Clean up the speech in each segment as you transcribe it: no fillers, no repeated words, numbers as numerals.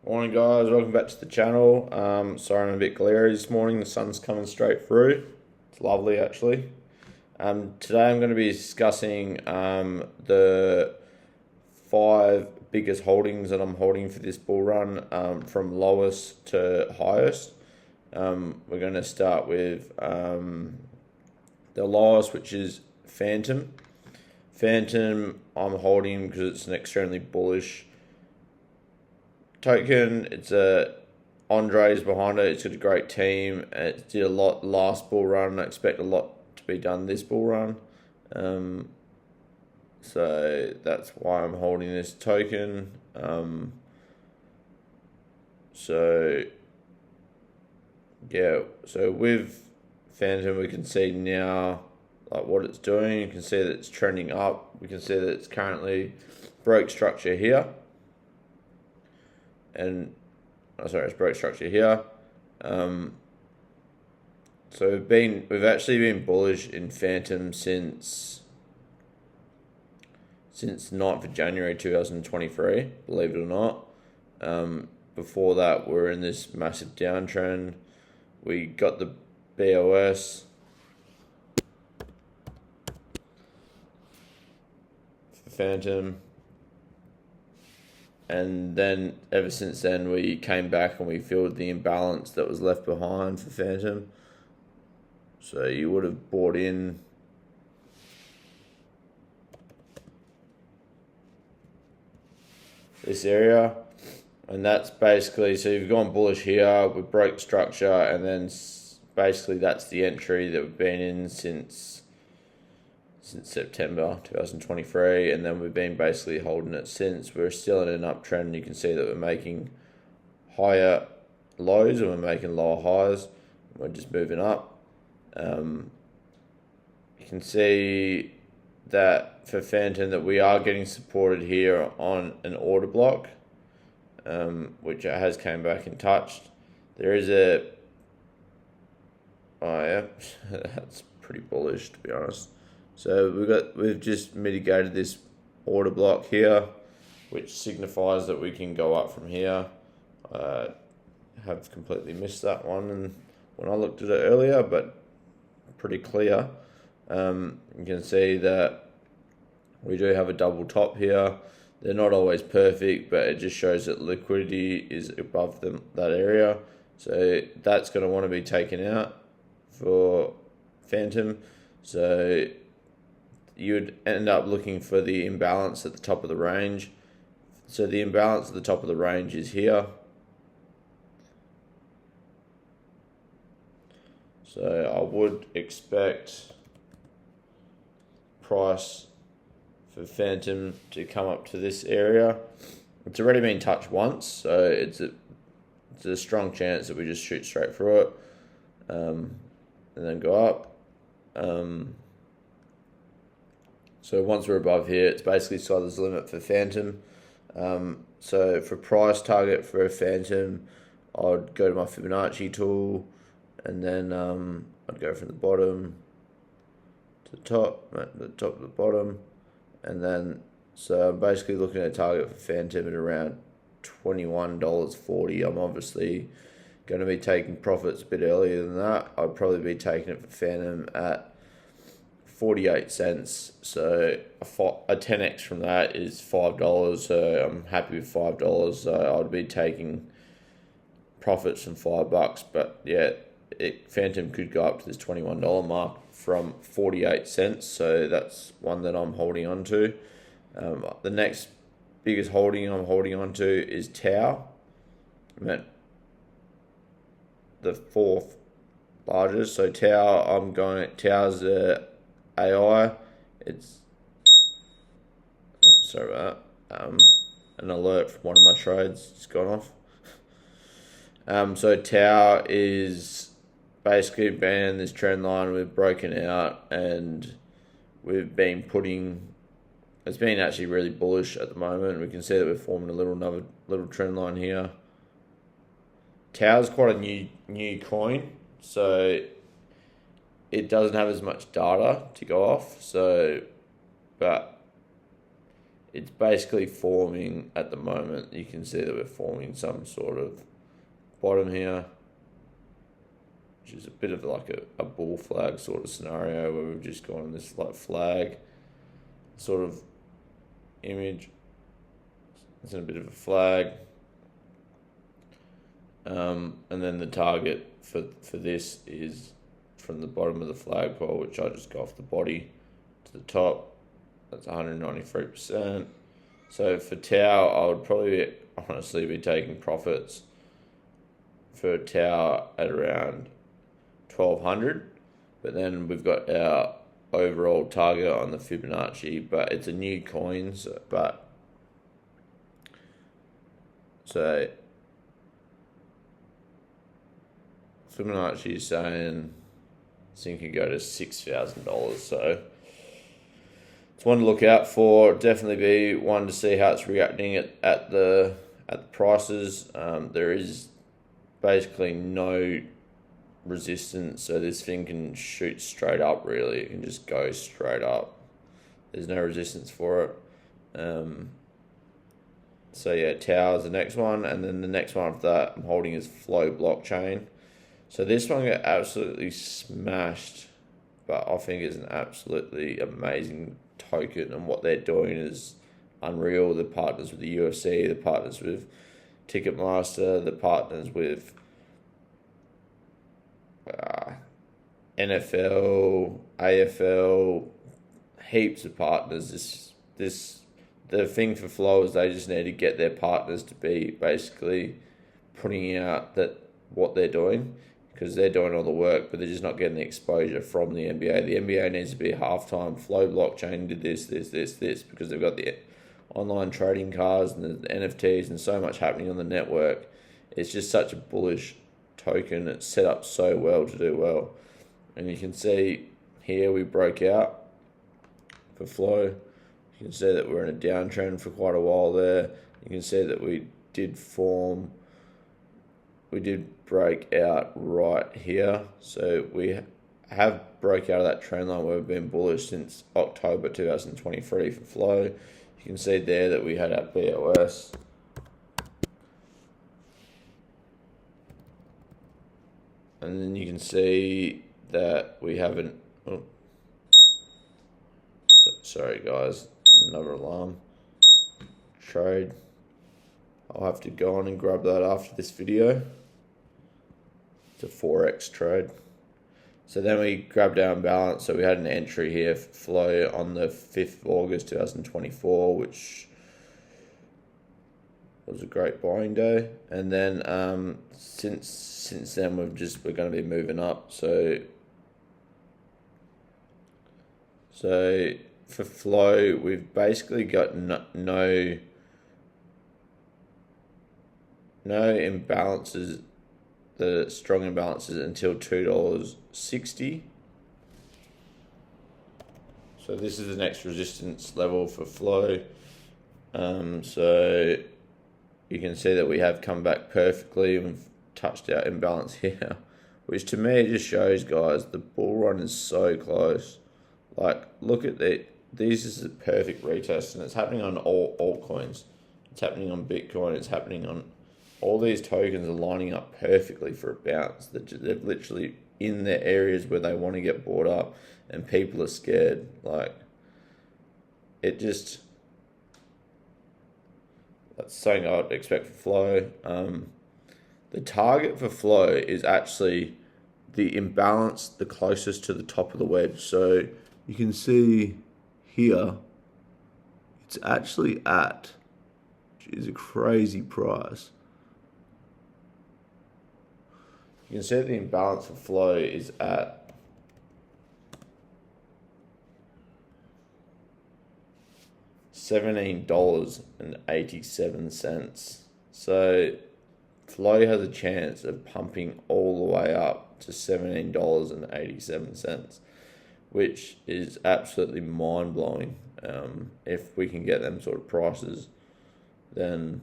Morning guys, welcome back to the channel. Sorry I'm a bit glary this morning, the sun's coming straight through. It's lovely actually. Today I'm going to be discussing the 5 biggest holdings that I'm holding for this bull run, from lowest to highest. We're going to start with the lowest, which is Phantom. Phantom I'm holding because it's an extremely bullish token. It's Andre's behind it. It's got a great team. It did a lot last bull run. I expect a lot to be done this bull run. So that's why I'm holding this token. So with Phantom, we can see now like what it's doing. You can see that it's trending up. We can see that it's currently broke structure here. It's broke structure here. So we've actually been bullish in Phantom since 9th of January 2023, believe it or not. Before that, we're in this massive downtrend. We got the BOS for Phantom. And then ever since then, we came back and we filled the imbalance that was left behind for Phantom. So you would have bought in this area. And that's basically, so you've gone bullish here, we broke structure, and then basically that's the entry that we've been in since September 2023, and then we've been basically holding it since. We're still in an uptrend. You can see that we're making higher lows and we're making lower highs. We're just moving up. You can see that for Phantom that we are getting supported here on an order block, which it has came back and touched. There is that's pretty bullish, to be honest. So we've just mitigated this order block here, which signifies that we can go up from here. Have completely missed that one and when I looked at it earlier, but pretty clear. You can see that we do have a double top here. They're not always perfect, but it just shows that liquidity is above that area. So that's going to want to be taken out for Phantom. So you would end up looking for the imbalance at the top of the range. So the imbalance at the top of the range is here. So I would expect price for Phantom to come up to this area. It's already been touched once, so it's a strong chance that we just shoot straight through it, and then go up. So once we're above here, it's basically sky's the limit for Phantom. So for price target for a Phantom, I'd go to my Fibonacci tool, and then I'd go from the bottom to the top, the top to the bottom, and then so I'm basically looking at a target for Phantom at around $21.40. I'm obviously going to be taking profits a bit earlier than that. I'd probably be taking it for Phantom at 48 cents. So a 10x from that is $5. So I'm happy with $5. So I'd be taking profits from $5. But yeah, Phantom could go up to this $21 mark from 48 cents. So that's one that I'm holding on to. The next biggest holding I'm holding on to is Tau. The 4th largest. So Tau's the AI. Sorry about that. An alert from one of my trades just gone off. So Tau is basically been in this trend line. We've broken out and we've been it's been actually really bullish at the moment. We can see that we're forming another little trend line here. Tau is quite a new coin, so it doesn't have as much data to go off. So, but it's basically forming at the moment. You can see that we're forming some sort of bottom here, which is a bit of like a bull flag sort of scenario where we've just gone this like flag sort of image. It's in a bit of a flag. And then the target for this is from the bottom of the flagpole, which I just go off the body to the top. That's 193%. So for Tau, I would probably honestly be taking profits for Tau at around 1200. But then we've got our overall target on the Fibonacci, but it's a new coin, so Fibonacci is saying this thing could go to $6,000. So it's one to look out for. Definitely be one to see how it's reacting at the prices. There is basically no resistance, so this thing can shoot straight up. Really, it can just go straight up. There's no resistance for it. So yeah, Tau is the next one, and then the next one after that I'm holding is Flow blockchain. So this one got absolutely smashed, but I think it's an absolutely amazing token, and what they're doing is unreal. The partners with the UFC, the partners with Ticketmaster, the partners with NFL, AFL, heaps of partners. The thing for Flow is they just need to get their partners to be basically putting out that what they're doing, because they're doing all the work, but they're just not getting the exposure from the NBA. The NBA needs to be halftime. Flow blockchain did this, because they've got the online trading cards and the NFTs and so much happening on the network. It's just such a bullish token. It's set up so well to do well. And you can see here we broke out for Flow. You can see that we're in a downtrend for quite a while there. You can see that we did break out right here. So we have broke out of that trend line where we've been bullish since October 2023 for Flow. You can see there that we had our BOS. And then you can see that we haven't... Oh, sorry guys, another alarm. Trade. I'll have to go on and grab that after this video. It's a Forex trade. So then we grabbed our balance. So we had an entry here for Flow on the 5th of August 2024, which was a great buying day. And then since then we're going to be moving up. So for Flow, we've basically got no imbalances, the strong imbalances until $2.60. So this is the next resistance level for Flow. So you can see that we have come back perfectly and we've touched our imbalance here, which to me just shows, guys, the bull run is so close. Like, look at that. This is a perfect retest, and it's happening on all altcoins. It's happening on Bitcoin. It's happening on all these tokens are lining up perfectly for a bounce. They're literally in the areas where they want to get bought up, and people are scared. Like, that's something I'd expect for Flow. The target for Flow is actually the imbalance the closest to the top of the wedge. So you can see here, it's actually at, which is a crazy price. You can see the imbalance for Flow is at $17.87. So Flow has a chance of pumping all the way up to $17.87, which is absolutely mind-blowing. If we can get them sort of prices, then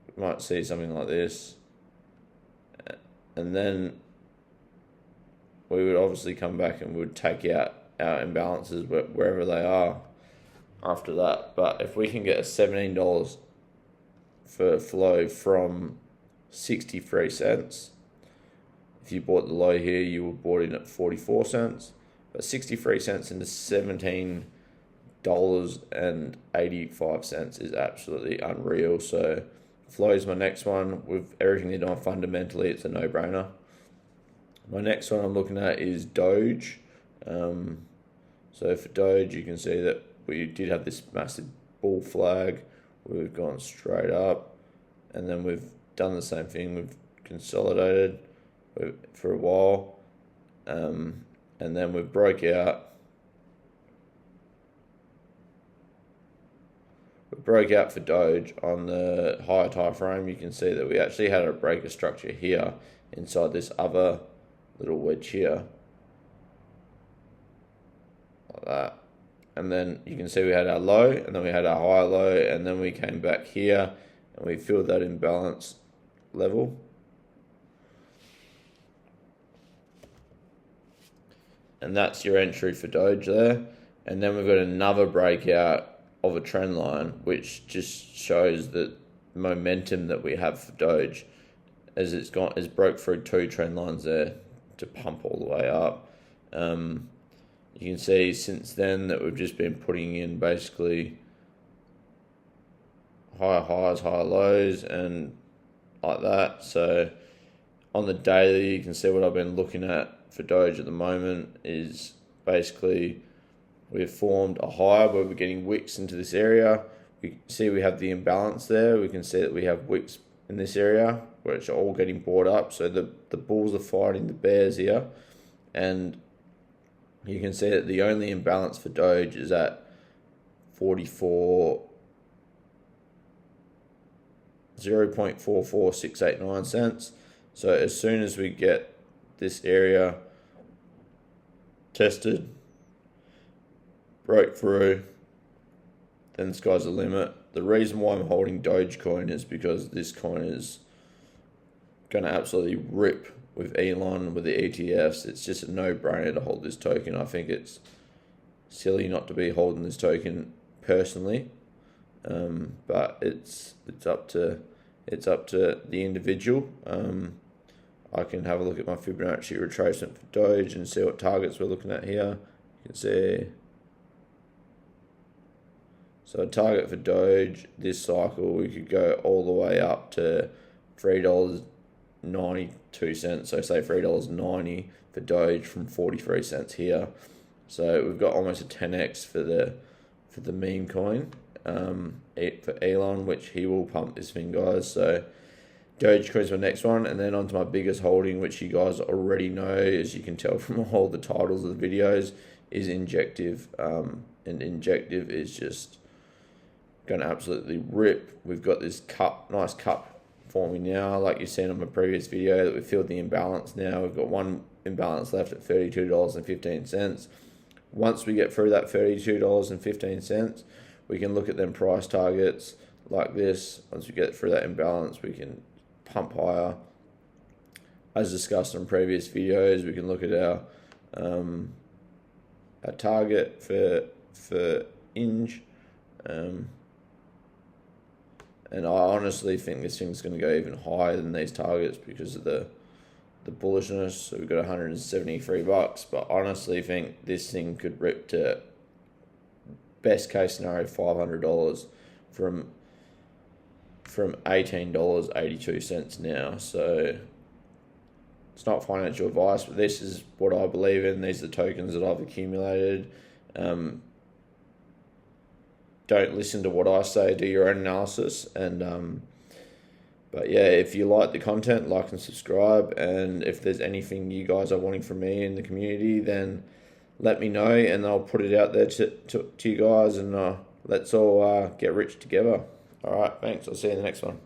we might see something like this. And then we would obviously come back and we would take out our imbalances wherever they are. after that. But if we can get a $17 for flow from 63 cents, if you bought the low here, you were bought in at 44 cents, but 63 cents into $17.85 is absolutely unreal. So flow is my next one. With everything they're doing fundamentally, it's a no-brainer. My next one I'm looking at is Doge. So for Doge, you can see that we did have this massive bull flag. We've gone straight up, and then we've done the same thing. We've consolidated for a while, and then we broke out. We broke out for Doge on the higher time frame. You can see that we actually had a breaker structure here inside this other little wedge here, like that. And then you can see we had our low, and then we had our higher low, and then we came back here and we filled that imbalance level. And that's your entry for Doge there. And then we've got another breakout of a trend line, which just shows that momentum that we have for Doge, as it's broke through two trend lines there to pump all the way up. You can see since then that we've just been putting in basically higher highs, higher lows, and like that. So on the daily, you can see what I've been looking at for Doge at the moment is basically we've formed a high where we're getting wicks into this area. We see we have the imbalance there. We can see that we have wicks in this area, which are all getting bought up. So the bulls are fighting the bears here, and you can see that the only imbalance for Doge is at 0.44689 cents. So as soon as we get this area tested, broke through, then the sky's the limit. The reason why I'm holding Dogecoin is because this coin is going to absolutely rip with Elon, with the ETFs. It's just a no-brainer to hold this token. I think it's silly not to be holding this token personally, but it's up to the individual. I can have a look at my Fibonacci retracement for Doge and see what targets we're looking at here. You can see. So a target for Doge this cycle, we could go all the way up to $3.92. So say $3.90 for Doge from 43 cents here. So we've got almost a 10x for the meme coin, for Elon, which he will pump this thing, guys. So Dogecoin's my next one, and then onto my biggest holding, which you guys already know, as you can tell from all the titles of the videos, is Injective. And Injective is just going to absolutely rip. We've got this nice cup forming now, like you've seen on my previous video, that we filled the imbalance now. We've got one imbalance left at $32.15. Once we get through that $32.15, we can look at them price targets like this. Once we get through that imbalance, we can pump higher. As discussed in previous videos, we can look at our target for Inge. And I honestly think this thing's going to go even higher than these targets because of the bullishness. So we've got $173, but honestly think this thing could rip to best case scenario $500 from $18.82 now. So it's not financial advice, but this is what I believe in. These are the tokens that I've accumulated. Don't listen to what I say, do your own analysis. And but yeah, if you like the content, like and subscribe. And if there's anything you guys are wanting from me in the community, then let me know, and I'll put it out there to you guys, and let's all get rich together. All right, thanks. I'll see you in the next one.